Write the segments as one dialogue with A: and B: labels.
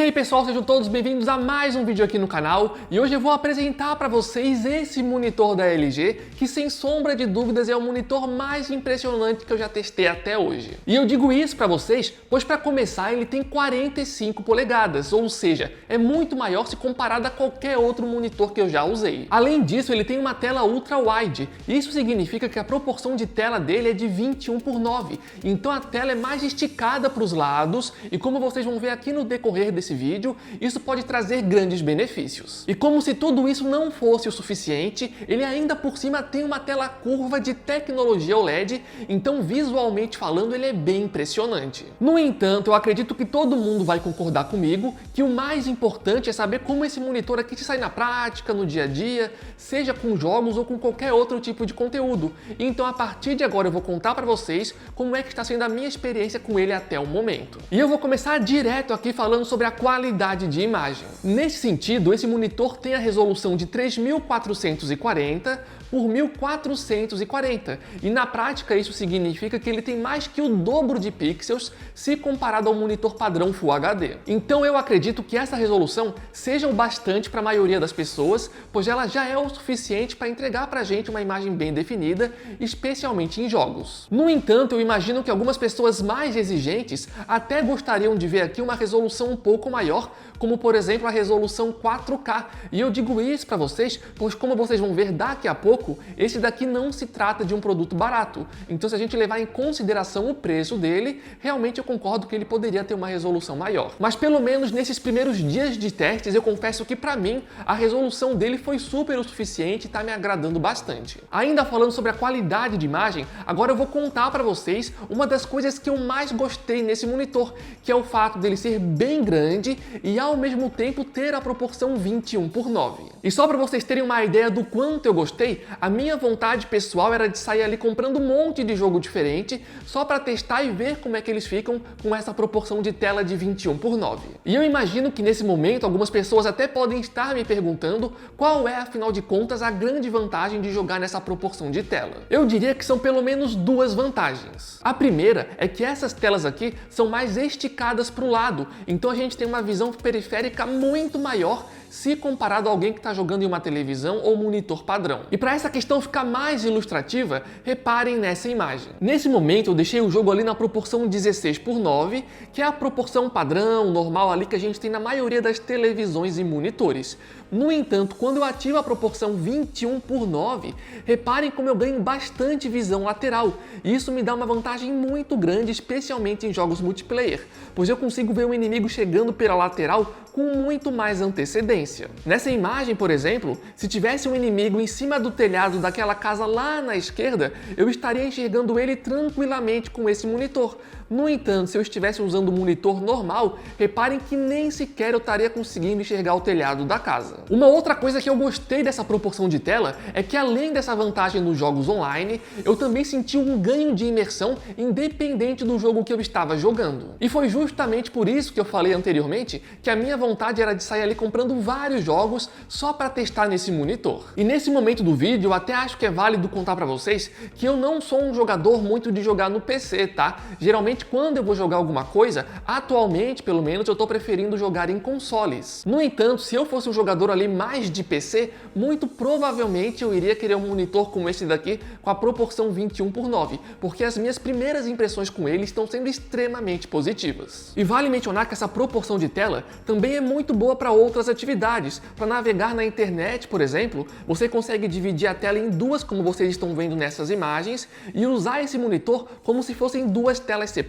A: E aí pessoal, sejam todos bem-vindos a mais um vídeo aqui no canal e hoje eu vou apresentar para vocês esse monitor da LG que sem sombra de dúvidas é o monitor mais impressionante que eu já testei até hoje. E eu digo isso para vocês, pois para começar ele tem 45 polegadas, ou seja, é muito maior se comparado a qualquer outro monitor que eu já usei. Além disso, ele tem uma tela ultra wide, isso significa que a proporção de tela dele é de 21:9, então a tela é mais esticada para os lados e como vocês vão ver aqui no decorrer desse vídeo, isso pode trazer grandes benefícios. E como se tudo isso não fosse o suficiente, ele ainda por cima tem uma tela curva de tecnologia OLED, então visualmente falando ele é bem impressionante. No entanto, eu acredito que todo mundo vai concordar comigo que o mais importante é saber como esse monitor aqui te sai na prática, no dia a dia, seja com jogos ou com qualquer outro tipo de conteúdo. Então a partir de agora eu vou contar para vocês como é que está sendo a minha experiência com ele até o momento. E eu vou começar direto aqui falando sobre a qualidade de imagem. Nesse sentido, esse monitor tem a resolução de 3440 por 1440 e na prática isso significa que ele tem mais que o dobro de pixels se comparado ao monitor padrão Full HD. Então eu acredito que essa resolução seja o bastante para a maioria das pessoas, pois ela já é o suficiente para entregar para a gente uma imagem bem definida, especialmente em jogos. No entanto, eu imagino que algumas pessoas mais exigentes até gostariam de ver aqui uma resolução um pouco maior, como por exemplo a resolução 4K. E eu digo isso para vocês, pois como vocês vão ver daqui a pouco, esse daqui não se trata de um produto barato. Então se a gente levar em consideração o preço dele, realmente eu concordo que ele poderia ter uma resolução maior. Mas pelo menos nesses primeiros dias de testes, eu confesso que para mim a resolução dele foi super o suficiente e está me agradando bastante. Ainda falando sobre a qualidade de imagem, agora eu vou contar para vocês uma das coisas que eu mais gostei nesse monitor, que é o fato dele ser bem grande e ao mesmo tempo ter a proporção 21:9. E só para vocês terem uma ideia do quanto eu gostei, a minha vontade pessoal era de sair ali comprando um monte de jogo diferente só para testar e ver como é que eles ficam com essa proporção de tela de 21:9. E eu imagino que nesse momento algumas pessoas até podem estar me perguntando qual é, afinal de contas, a grande vantagem de jogar nessa proporção de tela. Eu diria que são pelo menos duas vantagens. A primeira é que essas telas aqui são mais esticadas para o lado, então a gente tem uma visão periférica muito maior se comparado a alguém que está jogando em uma televisão ou monitor padrão. E para essa questão ficar mais ilustrativa, reparem nessa imagem. Nesse momento eu deixei o jogo ali na proporção 16:9, que é a proporção padrão, normal ali que a gente tem na maioria das televisões e monitores. No entanto, quando eu ativo a proporção 21:9, reparem como eu ganho bastante visão lateral. E isso me dá uma vantagem muito grande, especialmente em jogos multiplayer, pois eu consigo ver o inimigo chegando pela lateral com muito mais antecedência. Nessa imagem, por exemplo, se tivesse um inimigo em cima do telhado daquela casa lá na esquerda, eu estaria enxergando ele tranquilamente com esse monitor. No entanto, se eu estivesse usando um monitor normal, reparem que nem sequer eu estaria conseguindo enxergar o telhado da casa. Uma outra coisa que eu gostei dessa proporção de tela é que além dessa vantagem nos jogos online, eu também senti um ganho de imersão independente do jogo que eu estava jogando. E foi justamente por isso que eu falei anteriormente que a minha vontade era de sair ali comprando vários jogos só para testar nesse monitor. E nesse momento do vídeo eu até acho que é válido contar para vocês que eu não sou um jogador muito de jogar no PC, tá? Geralmente quando eu vou jogar alguma coisa, atualmente pelo menos eu estou preferindo jogar em consoles. No entanto, se eu fosse um jogador ali mais de PC, muito provavelmente eu iria querer um monitor como esse daqui com a proporção 21:9, porque as minhas primeiras impressões com ele estão sendo extremamente positivas. E vale mencionar que essa proporção de tela também é muito boa para outras atividades. Para navegar na internet, por exemplo, você consegue dividir a tela em duas, como vocês estão vendo nessas imagens, e usar esse monitor como se fossem duas telas separadas.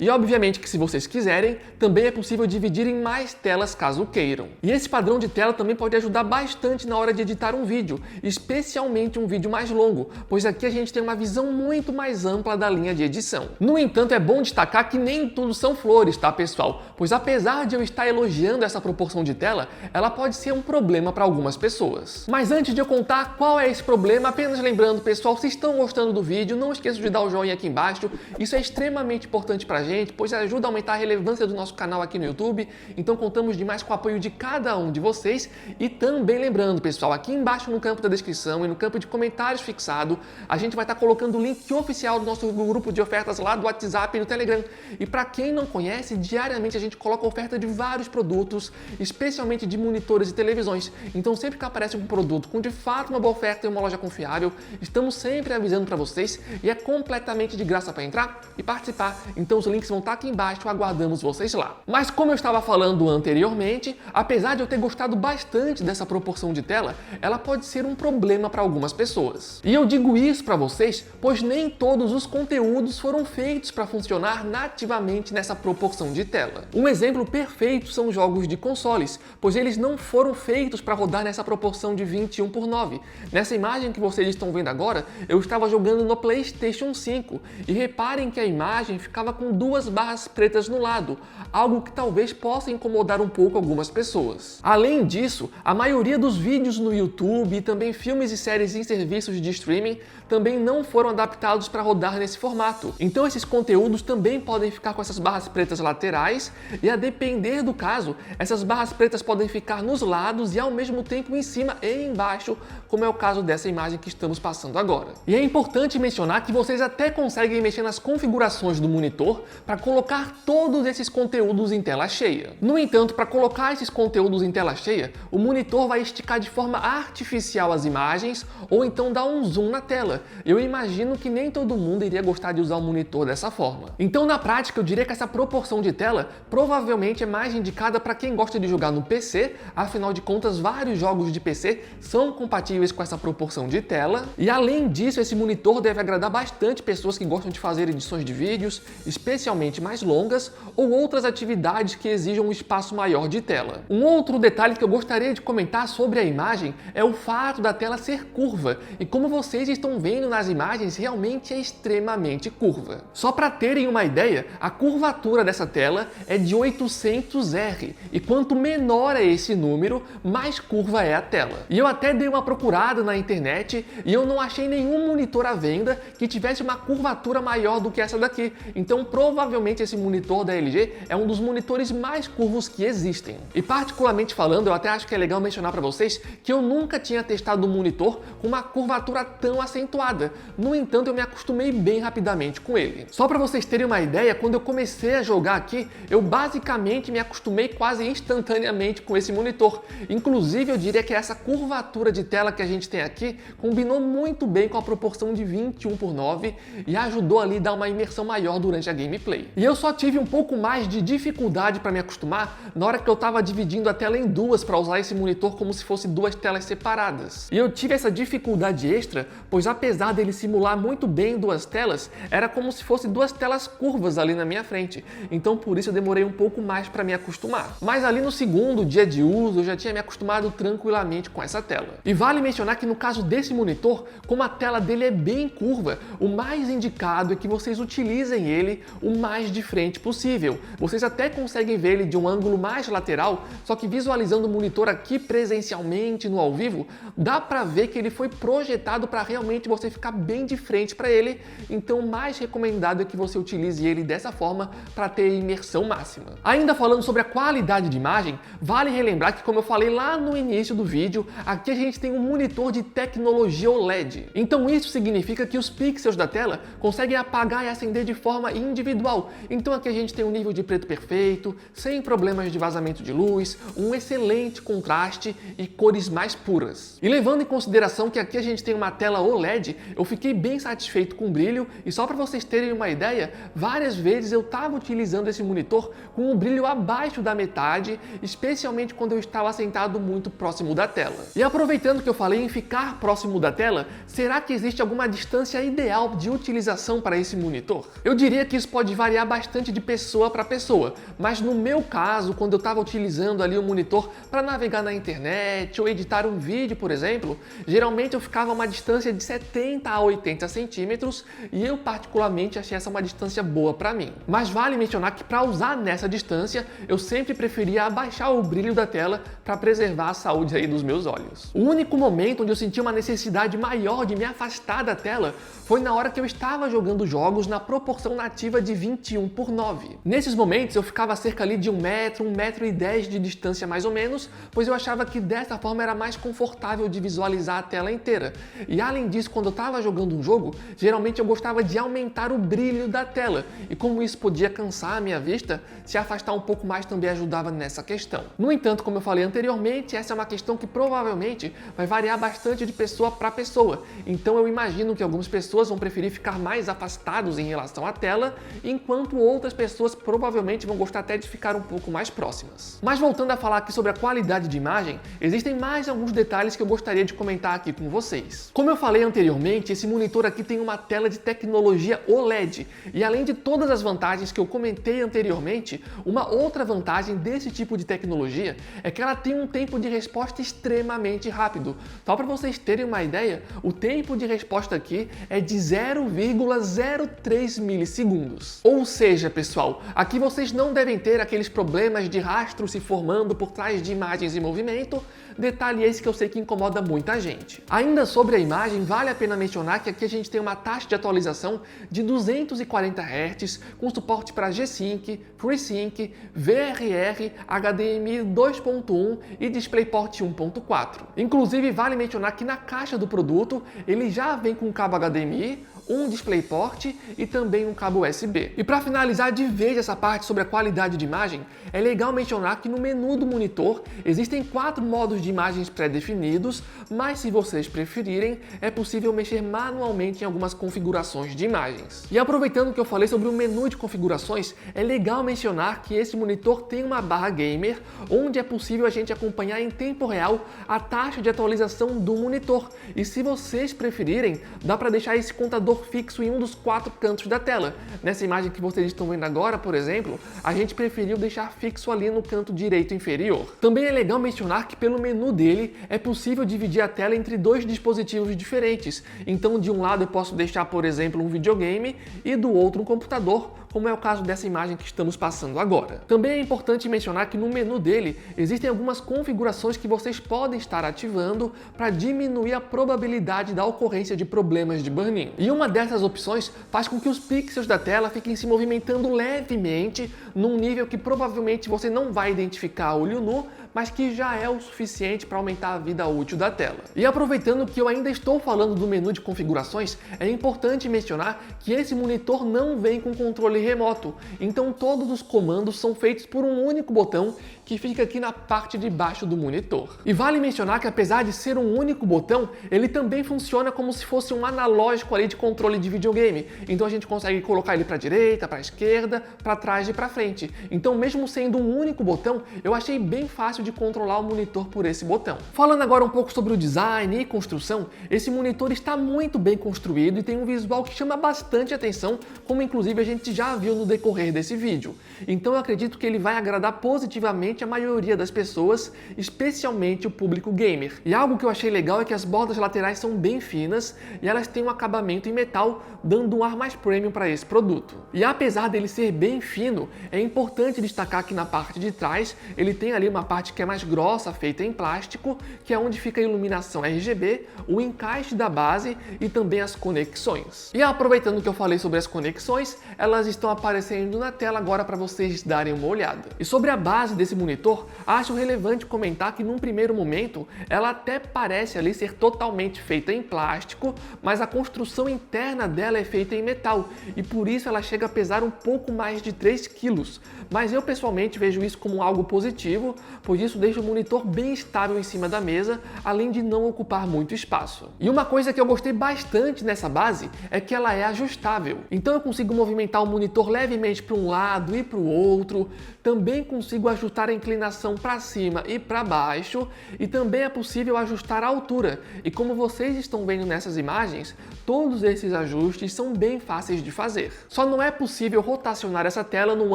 A: E obviamente que se vocês quiserem, também é possível dividir em mais telas caso queiram. E esse padrão de tela também pode ajudar bastante na hora de editar um vídeo, especialmente um vídeo mais longo, pois aqui a gente tem uma visão muito mais ampla da linha de edição. No entanto, é bom destacar que nem tudo são flores, tá pessoal? Pois apesar de eu estar elogiando essa proporção de tela, ela pode ser um problema para algumas pessoas. Mas antes de eu contar qual é esse problema, apenas lembrando pessoal, se estão gostando do vídeo, não esqueçam de dar o joinha aqui embaixo, isso é extremamente extremamente importante pra gente, pois ajuda a aumentar a relevância do nosso canal aqui no YouTube. Então contamos demais com o apoio de cada um de vocês. E também lembrando, pessoal, aqui embaixo no campo da descrição e no campo de comentários fixado, a gente vai estar colocando o link oficial do nosso grupo de ofertas lá do WhatsApp e do Telegram. E para quem não conhece, diariamente a gente coloca oferta de vários produtos, especialmente de monitores e televisões. Então sempre que aparece um produto com de fato uma boa oferta em uma loja confiável, estamos sempre avisando para vocês e é completamente de graça para entrar e participar. Então os links vão estar aqui embaixo, aguardamos vocês lá. Mas como eu estava falando anteriormente, apesar de eu ter gostado bastante dessa proporção de tela, ela pode ser um problema para algumas pessoas. E eu digo isso para vocês, pois nem todos os conteúdos foram feitos para funcionar nativamente nessa proporção de tela. Um exemplo perfeito são jogos de consoles, pois eles não foram feitos para rodar nessa proporção de 21:9. Nessa imagem que vocês estão vendo agora, eu estava jogando no PlayStation 5 e reparem que a imagem ficava com duas barras pretas no lado, algo que talvez possa incomodar um pouco algumas pessoas. Além disso, a maioria dos vídeos no YouTube e também filmes e séries em serviços de streaming também não foram adaptados para rodar nesse formato. Então esses conteúdos também podem ficar com essas barras pretas laterais e, a depender do caso, essas barras pretas podem ficar nos lados e ao mesmo tempo em cima e embaixo, como é o caso dessa imagem que estamos passando agora. E é importante mencionar que vocês até conseguem mexer nas configurações do monitor para colocar todos esses conteúdos em tela cheia. No entanto, para colocar esses conteúdos em tela cheia, o monitor vai esticar de forma artificial as imagens ou então dar um zoom na tela. Eu imagino que nem todo mundo iria gostar de usar o monitor dessa forma. Então, na prática, eu diria que essa proporção de tela provavelmente é mais indicada para quem gosta de jogar no PC, afinal de contas, vários jogos de PC são compatíveis com essa proporção de tela. E além disso, esse monitor deve agradar bastante pessoas que gostam de fazer edições de vídeos, especialmente mais longas, ou outras atividades que exijam um espaço maior de tela. Um outro detalhe que eu gostaria de comentar sobre a imagem é o fato da tela ser curva, e como vocês estão vendo nas imagens, realmente é extremamente curva. Só para terem uma ideia, a curvatura dessa tela é de 800R, e quanto menor é esse número, mais curva é a tela. E eu até dei uma procurada na internet e eu não achei nenhum monitor à venda que tivesse uma curvatura maior do que essa daqui, então provavelmente esse monitor da LG é um dos monitores mais curvos que existem. E particularmente falando, eu até acho que é legal mencionar para vocês que eu nunca tinha testado um monitor com uma curvatura tão acentuada. No entanto, eu me acostumei bem rapidamente com ele. Só para vocês terem uma ideia, quando eu comecei a jogar aqui, eu basicamente me acostumei quase instantaneamente com esse monitor. Inclusive, eu diria que essa curvatura de tela que a gente tem aqui combinou muito bem com a proporção de 21:9 e ajudou ali a dar uma imersão maior durante a gameplay. E eu só tive um pouco mais de dificuldade para me acostumar na hora que eu estava dividindo a tela em duas para usar esse monitor como se fosse duas telas separadas. E eu tive essa dificuldade extra, pois apesar dele simular muito bem duas telas, era como se fosse duas telas curvas ali na minha frente. Então por isso eu demorei um pouco mais para me acostumar. Mas ali no segundo dia de uso eu já tinha me acostumado tranquilamente com essa tela. E vale mencionar que no caso desse monitor, como a tela dele é bem curva, o mais indicado é que vocês utilizem ele o mais de frente possível. Vocês até conseguem ver ele de um ângulo mais lateral, só que visualizando o monitor aqui presencialmente no ao vivo, dá para ver que ele foi projetado para realmente você ficar bem de frente para ele, então o mais recomendado é que você utilize ele dessa forma para ter imersão máxima. Ainda falando sobre a qualidade de imagem, vale relembrar que, como eu falei lá no início do vídeo, aqui a gente tem um monitor de tecnologia OLED. Então isso significa que os pixels da tela conseguem apagar e acender de forma individual. Então aqui a gente tem um nível de preto perfeito, sem problemas de vazamento de luz, um excelente contraste e cores mais puras. E levando em consideração que aqui a gente tem uma tela OLED, eu fiquei bem satisfeito com o brilho, e só para vocês terem uma ideia, várias vezes eu estava utilizando esse monitor com o brilho abaixo da metade, especialmente quando eu estava sentado muito próximo da tela. E aproveitando que eu falei em ficar próximo da tela, será que existe alguma distância ideal de utilização para esse monitor? Eu diria que isso pode variar bastante de pessoa para pessoa, mas no meu caso, quando eu estava utilizando ali o monitor para navegar na internet ou editar um vídeo, por exemplo, geralmente eu ficava a uma distância de 70 a 80 centímetros e eu particularmente achei essa uma distância boa para mim. Mas vale mencionar que para usar nessa distância, eu sempre preferia abaixar o brilho da tela para preservar a saúde aí dos meus olhos. O único momento onde eu senti uma necessidade maior de me afastar da tela foi na hora que eu estava jogando jogos na proporção resolução nativa de 21:9. Nesses momentos eu ficava cerca ali de 1 metro, 1,10 m de distância mais ou menos, pois eu achava que dessa forma era mais confortável de visualizar a tela inteira. E além disso, quando eu estava jogando um jogo, geralmente eu gostava de aumentar o brilho da tela, e como isso podia cansar a minha vista, se afastar um pouco mais também ajudava nessa questão. No entanto, como eu falei anteriormente, essa é uma questão que provavelmente vai variar bastante de pessoa para pessoa, então eu imagino que algumas pessoas vão preferir ficar mais afastados em relação à tela, enquanto outras pessoas provavelmente vão gostar até de ficar um pouco mais próximas. Mas voltando a falar aqui sobre a qualidade de imagem, existem mais alguns detalhes que eu gostaria de comentar aqui com vocês. Como eu falei anteriormente, esse monitor aqui tem uma tela de tecnologia OLED, e além de todas as vantagens que eu comentei anteriormente, uma outra vantagem desse tipo de tecnologia é que ela tem um tempo de resposta extremamente rápido. Só para vocês terem uma ideia, o tempo de resposta aqui é de 0,03 milissegundos. Ou seja, pessoal, aqui vocês não devem ter aqueles problemas de rastro se formando por trás de imagens em movimento, detalhe esse que eu sei que incomoda muita gente. Ainda sobre a imagem, vale a pena mencionar que aqui a gente tem uma taxa de atualização de 240 Hz, com suporte para G-Sync, FreeSync, VRR, HDMI 2.1 e DisplayPort 1.4. Inclusive, vale mencionar que na caixa do produto, ele já vem com cabo HDMI, um DisplayPort e também um cabo USB. E para finalizar de vez essa parte sobre a qualidade de imagem, é legal mencionar que no menu do monitor existem 4 modos de imagens pré-definidos, mas se vocês preferirem, é possível mexer manualmente em algumas configurações de imagens. E aproveitando que eu falei sobre o menu de configurações, é legal mencionar que esse monitor tem uma barra gamer, onde é possível a gente acompanhar em tempo real a taxa de atualização do monitor. E se vocês preferirem, dá para deixar esse contador fixo em um dos 4 cantos da tela. Nessa imagem que vocês estão vendo agora, por exemplo, a gente preferiu deixar fixo ali no canto direito inferior. Também é legal mencionar que pelo menu dele é possível dividir a tela entre 2 dispositivos diferentes. Então, de um lado eu posso deixar, por exemplo, um videogame e do outro um computador, como é o caso dessa imagem que estamos passando agora. Também é importante mencionar que no menu dele existem algumas configurações que vocês podem estar ativando para diminuir a probabilidade da ocorrência de problemas de burn-in. E uma dessas opções faz com que os pixels da tela fiquem se movimentando levemente num nível que provavelmente você não vai identificar a olho nu, mas que já é o suficiente para aumentar a vida útil da tela. E aproveitando que eu ainda estou falando do menu de configurações, é importante mencionar que esse monitor não vem com controle remoto, então todos os comandos são feitos por um único botão que fica aqui na parte de baixo do monitor. E vale mencionar que apesar de ser um único botão, ele também funciona como se fosse um analógico ali de controle de videogame, então a gente consegue colocar ele para a direita, para a esquerda, para trás e para frente. Então mesmo sendo um único botão, eu achei bem fácil de controlar o monitor por esse botão. Falando agora um pouco sobre o design e construção, esse monitor está muito bem construído e tem um visual que chama bastante atenção, como inclusive a gente já viu no decorrer desse vídeo. Então eu acredito que ele vai agradar positivamente a maioria das pessoas, especialmente o público gamer. E algo que eu achei legal é que as bordas laterais são bem finas e elas têm um acabamento em metal, dando um ar mais premium para esse produto. E apesar dele ser bem fino, é importante destacar que na parte de trás ele tem ali uma parte que é mais grossa, feita em plástico, que é onde fica a iluminação RGB, o encaixe da base e também as conexões. E aproveitando que eu falei sobre as conexões, elas estão aparecendo na tela agora para vocês darem uma olhada. E sobre a base desse monitor, acho relevante comentar que num primeiro momento ela até parece ali ser totalmente feita em plástico, mas a construção interna dela é feita em metal e por isso ela chega a pesar um pouco mais de 3 quilos. Mas eu pessoalmente vejo isso como algo positivo, pois isso deixa o monitor bem estável em cima da mesa, além de não ocupar muito espaço. E uma coisa que eu gostei bastante nessa base é que ela é ajustável. Então eu consigo movimentar o monitor levemente para um lado e para o outro, também consigo ajustar a inclinação para cima e para baixo, e também é possível ajustar a altura. E como vocês estão vendo nessas imagens, todos esses ajustes são bem fáceis de fazer. Só não é possível rotacionar essa tela no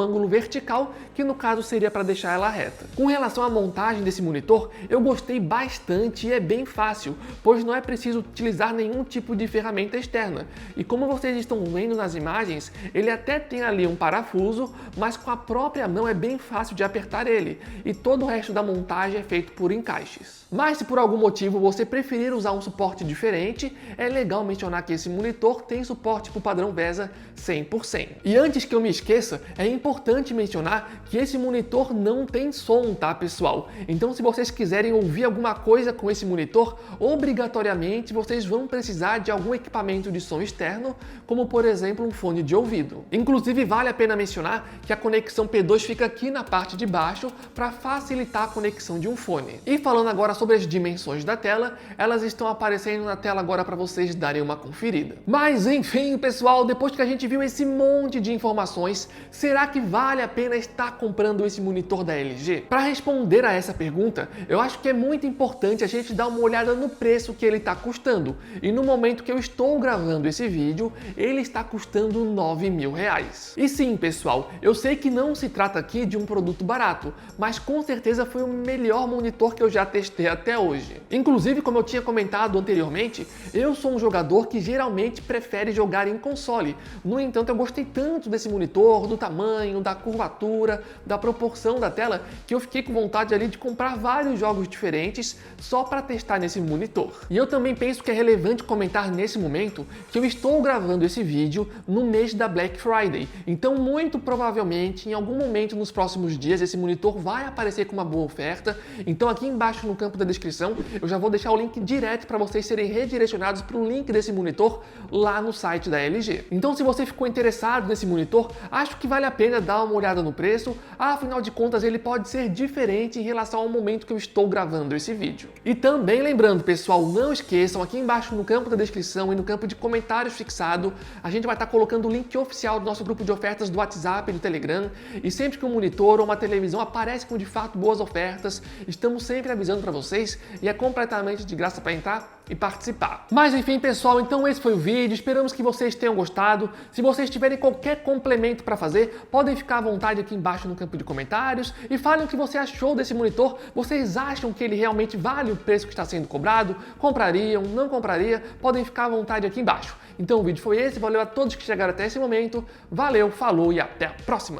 A: ângulo vertical, que no caso seria para deixar ela reta. Com relação à montagem desse monitor, eu gostei bastante e é bem fácil, pois não é preciso utilizar nenhum tipo de ferramenta externa. E como vocês estão vendo nas imagens, ele até tem ali um parafuso, mas com a própria mão é bem fácil de apertar ele. dele e todo o resto da montagem é feito por encaixes. Mas se por algum motivo você preferir usar um suporte diferente, é legal mencionar que esse monitor tem suporte para o padrão VESA 100%. E antes que eu me esqueça, é importante mencionar que esse monitor não tem som, tá pessoal? Então se vocês quiserem ouvir alguma coisa com esse monitor, obrigatoriamente vocês vão precisar de algum equipamento de som externo, como por exemplo um fone de ouvido. Inclusive vale a pena mencionar que a conexão P2 fica aqui na parte de baixo para facilitar a conexão de um fone. E falando agora sobre as dimensões da tela, elas estão aparecendo na tela agora para vocês darem uma conferida. Mas enfim, pessoal, depois que a gente viu esse monte de informações, será que vale a pena estar comprando esse monitor da LG? Para responder a essa pergunta, eu acho que é muito importante a gente dar uma olhada no preço que ele está custando. E no momento que eu estou gravando esse vídeo, ele está custando R$9.000. E sim, pessoal, eu sei que não se trata aqui de um produto barato, mas com certeza foi o melhor monitor que eu já testei até hoje. Inclusive, como eu tinha comentado anteriormente, eu sou um jogador que geralmente prefere jogar em console. No entanto, eu gostei tanto desse monitor, do tamanho, da curvatura, da proporção da tela, que eu fiquei com vontade ali de comprar vários jogos diferentes só para testar nesse monitor. E eu também penso que é relevante comentar nesse momento que eu estou gravando esse vídeo no mês da Black Friday. Então, muito provavelmente, em algum momento nos próximos dias, esse monitor vai aparecer com uma boa oferta. Então, aqui embaixo no campo da descrição, eu já vou deixar o link direto para vocês serem redirecionados para o link desse monitor lá no site da LG. Então, se você ficou interessado nesse monitor, acho que vale a pena dar uma olhada no preço, afinal de contas ele pode ser diferente em relação ao momento que eu estou gravando esse vídeo. E também lembrando, pessoal, não esqueçam, aqui embaixo no campo da descrição e no campo de comentários fixado, a gente vai estar colocando o link oficial do nosso grupo de ofertas do WhatsApp e do Telegram, e sempre que um monitor ou uma televisão aparece com de fato boas ofertas, estamos sempre avisando para vocês e é completamente de graça para entrar e participar. Mas enfim, pessoal, então esse foi o vídeo, esperamos que vocês tenham gostado. Se vocês tiverem qualquer complemento para fazer, podem ficar à vontade aqui embaixo no campo de comentários e falem o que você achou desse monitor. Vocês acham que ele realmente vale o preço que está sendo cobrado? Comprariam? Não compraria? Podem ficar à vontade aqui embaixo. Então o vídeo foi esse, valeu a todos que chegaram até esse momento, valeu, falou e até a próxima!